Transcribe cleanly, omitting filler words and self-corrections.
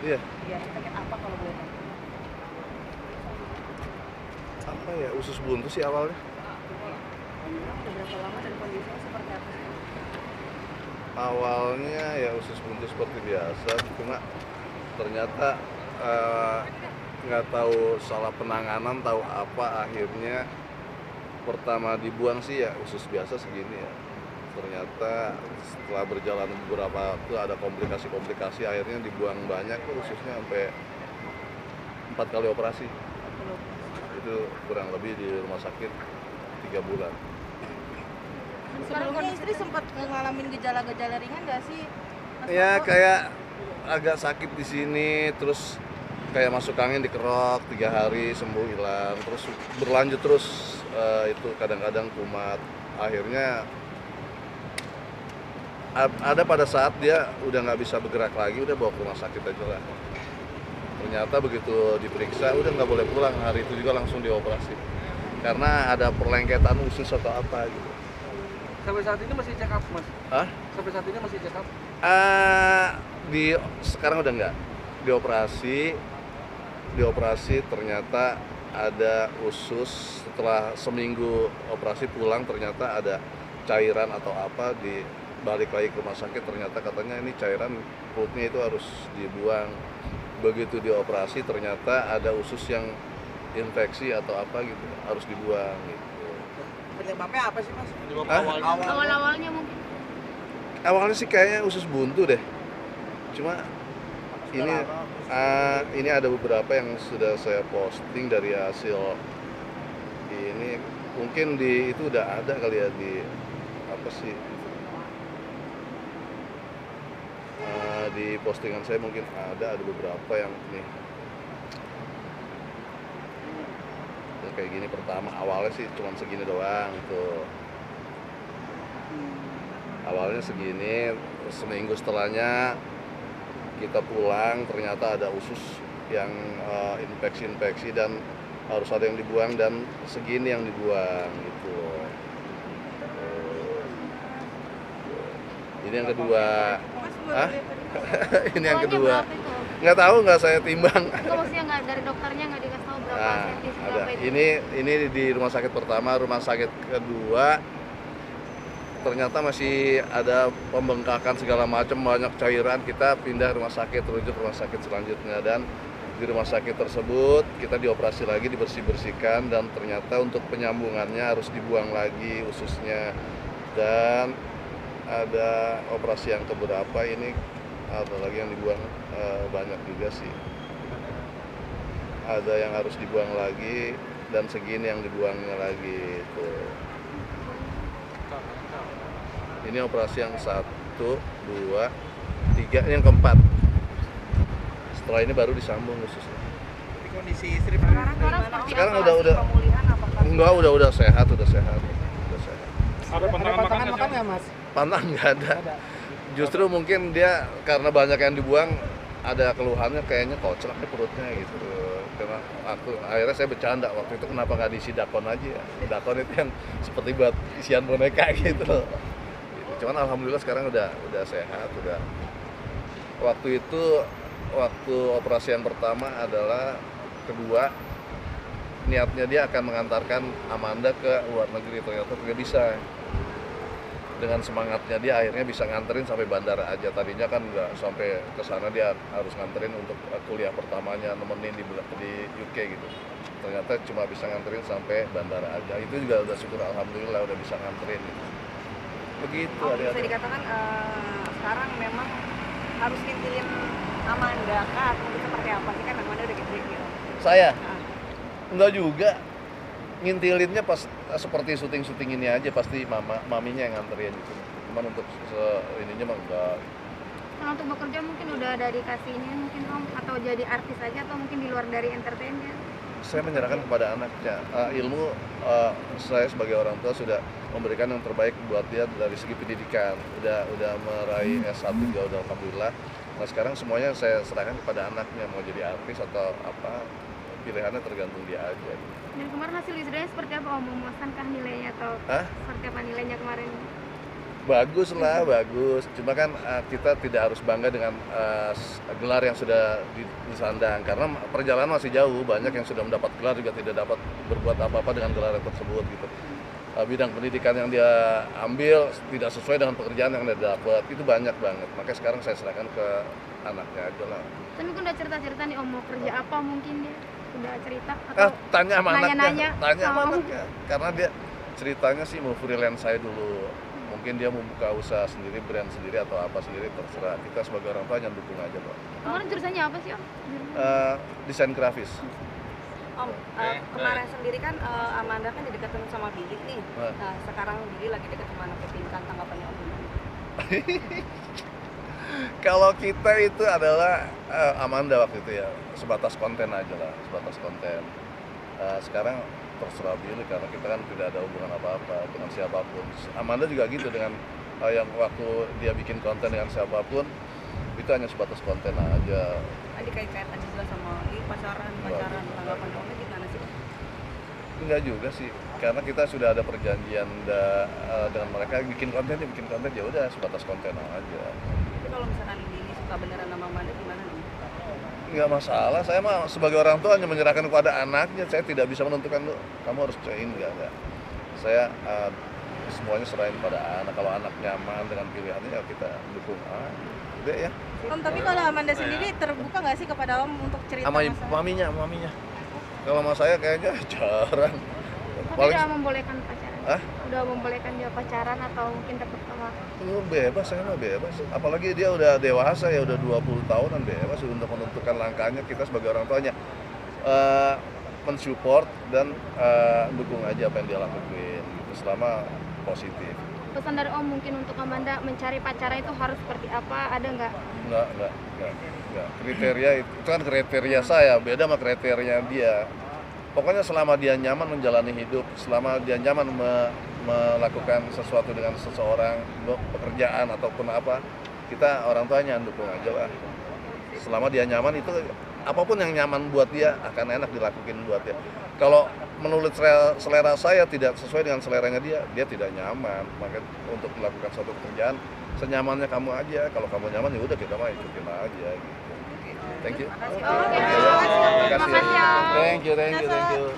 Iya. Iya, sakit apa kalau boleh tahu? Apa ya, usus buntu sih awalnya. Udah berapa lama dan kondisinya seperti apa sih? Awalnya ya usus buntu seperti biasa, cuma ternyata nggak tahu salah penanganan, tahu apa, akhirnya pertama dibuang sih ya usus biasa segini ya. Ternyata setelah berjalan beberapa waktu ada komplikasi-komplikasi, akhirnya dibuang banyak tuh ususnya sampai 4 kali operasi. Itu kurang lebih di rumah sakit 3 bulan. Sebelumnya istri sempat ngalamin gejala-gejala ringan nggak sih? Mas Ya Marco? kayak agak sakit di sini, terus kayak masuk angin dikerok 3 hari sembuh hilang, terus berlanjut terus itu kadang-kadang kumat. Akhirnya ada pada saat dia udah nggak bisa bergerak lagi, udah bawa ke rumah sakit aja lah. Ternyata begitu diperiksa udah nggak boleh pulang, hari itu juga langsung dioperasi karena ada perlengketan usus atau apa gitu. Sampai saat ini masih check up, Mas? Hah? Sampai saat ini masih check up? Sekarang udah nggak dioperasi ternyata ada usus. Setelah seminggu operasi pulang ternyata ada cairan atau apa, di balik lagi ke rumah sakit ternyata katanya ini cairan perutnya itu harus dibuang. Begitu dioperasi ternyata ada usus yang infeksi atau apa gitu, harus dibuang gitu. Penyebabnya apa sih, Mas? Awal-awalnya mungkin. Awalnya sih kayaknya usus buntu deh, cuma ini ada beberapa yang sudah saya posting dari hasil ini, mungkin di itu udah ada kali ya, di apa sih, di postingan saya mungkin ada beberapa yang nih kayak gini. Pertama awalnya sih cuma segini doang tuh, awalnya segini, seminggu setelahnya kita pulang ternyata ada usus yang infeksi dan harus ada yang dibuang, dan segini yang dibuang gitu. Ini yang kedua. Hah? Ini yang kedua. Nggak tahu, nggak saya timbang. Itu maksudnya nggak dari dokternya nggak dikasih tahu berapa Nah, cm ada. berapa itu. Ini di rumah sakit pertama, rumah sakit kedua ternyata masih ada pembengkakan segala macam, banyak cairan. Kita pindah rumah sakit, rujuk rumah sakit selanjutnya, dan di rumah sakit tersebut kita dioperasi lagi, dibersih-bersihkan, dan ternyata untuk penyambungannya harus dibuang lagi ususnya. Dan ada operasi yang keberapa ini, ada lagi yang dibuang, banyak juga sih. Ada yang harus dibuang lagi dan segini yang dibuangnya lagi itu. Ini operasi yang 1, 2, 3, ini yang keempat. Setelah ini baru disambung ususnya. Jadi kondisi istri Sekarang seperti Sekarang apa? udah Pemulihan apakah? enggak, udah sehat. Ada pantangan makan nggak, Mas? Pantang nggak ada. Justru mungkin dia karena banyak yang dibuang, ada keluhannya kayaknya koclak di perutnya gitu. Karena akhirnya saya bercanda waktu itu, kenapa nggak diisi dakon aja ya? Dakon itu yang seperti buat isian boneka gitu. Cuman alhamdulillah sekarang udah sehat, udah. Waktu operasi yang pertama adalah kedua, niatnya dia akan mengantarkan Amanda ke luar negeri, ternyata nggak bisa. Dengan semangatnya dia akhirnya bisa nganterin sampai bandara aja. Tadinya kan nggak sampai ke sana, dia harus nganterin untuk kuliah pertamanya, nemenin di UK gitu. Ternyata cuma bisa nganterin sampai bandara aja. Itu juga udah syukur, alhamdulillah udah bisa nganterin gitu. Begitu. Bisa dikatakan sekarang memang harus ngintilin Amanda kah, atau seperti apa sih, kan Amanda udah gede gitu. Saya enggak juga, ngintilinnya pas seperti syuting ini aja, pasti maminya yang nganterin gitu. Cuman untuk ininya mah enggak. Kalau untuk bekerja mungkin udah ada dikasih ini mungkin Om, atau jadi artis aja, atau mungkin di luar dari entertainnya. Saya menyerahkan kepada anaknya. Ilmu, saya sebagai orang tua sudah memberikan yang terbaik buat dia dari segi pendidikan. Udah meraih S1 juga udah alhamdulillah. Nah sekarang semuanya saya serahkan kepada anaknya, mau jadi artis atau apa, pilihannya tergantung dia aja. Dan kemarin hasil wisudanya seperti apa Om? Memuaskankah nilainya atau seperti apa nilainya kemarin? Bagus lah, bagus. Cuma kan kita tidak harus bangga dengan gelar yang sudah disandang karena perjalanan masih jauh. Banyak yang sudah mendapat gelar juga tidak dapat berbuat apa-apa dengan gelar tersebut gitu. Bidang pendidikan yang dia ambil tidak sesuai dengan pekerjaan yang dia dapat, itu banyak banget. Makanya sekarang saya serahkan ke anaknya aja lah. Tapi kan udah cerita-cerita nih om mau kerja apa mungkin dia udah cerita atau Tanya sama anaknya, nanya-nanya? tanya sama Oh. anaknya. Karena dia ceritanya sih mau freelance saya dulu. Mungkin dia mau buka usaha sendiri, brand sendiri atau apa sendiri, terserah. Kita sebagai orang tua yang dukung aja Pak. kemarin jurusannya apa sih om? Desain grafis. Om, kemarin sendiri kan Amanda kan didekatin sama Billy nih. Nah. Nah, sekarang Billy lagi dekat sama anak Pinkan, tanggapannya Om gimana? Kalau kita itu adalah Amanda waktu itu ya, sebatas konten aja lah, sebatas konten. Sekarang terserah Billy karena kita kan tidak ada hubungan apa-apa dengan siapapun. Amanda juga gitu dengan yang waktu dia bikin konten dengan siapapun, itu hanya sebatas konten aja. Tadi kait-kaitan juga sama ini pacaran, tanggapan Omnya gimana sih? Enggak juga sih, karena kita sudah ada perjanjian dengan mereka bikin konten ya udah sebatas konten aja. Tapi kalau misalkan Billy suka beneran sama Amanda gimana nih? Nggak masalah, saya mah sebagai orang tua hanya menyerahkan kepada anaknya. Saya tidak bisa menentukan kamu harus join enggak. Saya semuanya serahin pada anak. Kalau anak nyaman dengan pilihannya ya kita dukung. Udah ya. Om, tapi kalau Amanda sendiri terbuka nggak sih kepada Om untuk cerita Sama masalah? maminya. Kalau sama saya kayaknya jarang. Tapi Paling udah membolehkan pacaran? Hah? Udah membolehkan dia pacaran atau mungkin deket sama bebas, saya mah bebas. Apalagi dia udah dewasa ya, udah 20 tahunan bebas untuk menentukan langkahnya. Kita sebagai orang tuanya mensupport dan dukung aja apa yang dia lakuin gitu, selama positif. pesan dari om mungkin untuk Amanda mencari pacaran itu harus seperti apa, ada nggak? Enggak. Kriteria itu kan kriteria saya, beda sama kriteria dia. Pokoknya selama dia nyaman menjalani hidup, selama dia nyaman melakukan sesuatu dengan seseorang, pekerjaan ataupun apa, kita orang tuanya dukung aja lah. Selama dia nyaman itu, apapun yang nyaman buat dia akan enak dilakuin buat dia. Kalau menurut selera saya tidak sesuai dengan seleranya dia tidak nyaman. Maka untuk melakukan suatu pekerjaan senyamannya kamu aja. Kalau kamu nyaman ya udah kita mah ikutin aja gitu. Thank you. Oke. Terima kasih. Makasih, Om. Thank you.